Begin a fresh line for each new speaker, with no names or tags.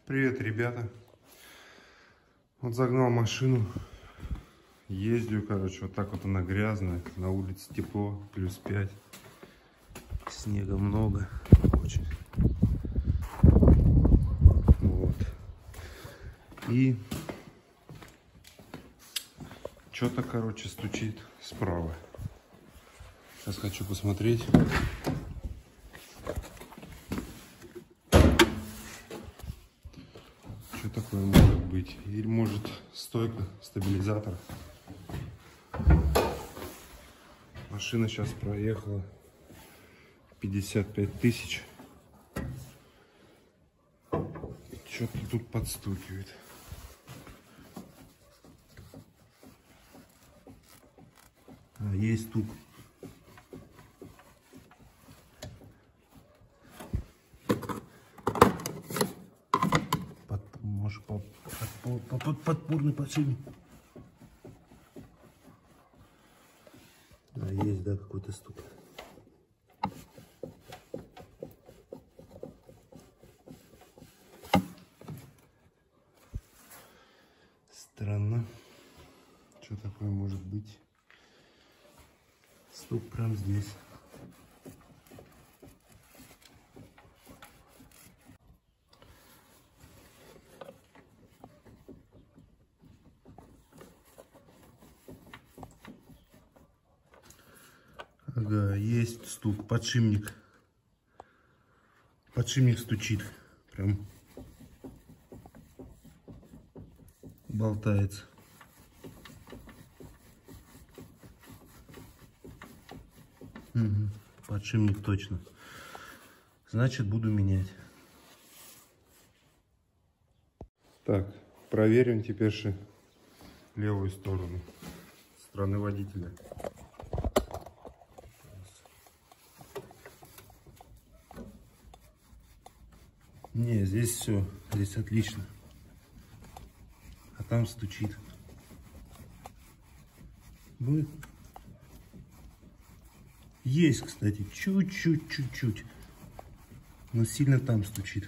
Привет, ребята. Вот загнал машину. Ездию, короче, вот так вот она грязная. На улице тепло, плюс 5. Снега много. Очень. Вот. И что-то, короче, стучит справа. Сейчас хочу посмотреть. Что такое может быть? Или может стойка, стабилизатор. Машина сейчас проехала 55 тысяч. Что-то тут подстукивает. Есть стук. Может, подпорный подшипник. Есть, да, какой-то стук. Странно. Что такое может быть? Стук прям здесь. Ага, есть стук, подшипник. Подшипник стучит. Прям болтается. Угу, подшипник точно. Значит, буду менять. Так, проверим теперь левую сторону. Со стороны водителя. Не, здесь все, здесь отлично. А там стучит. Будет? Есть, кстати, чуть-чуть. Но сильно там стучит.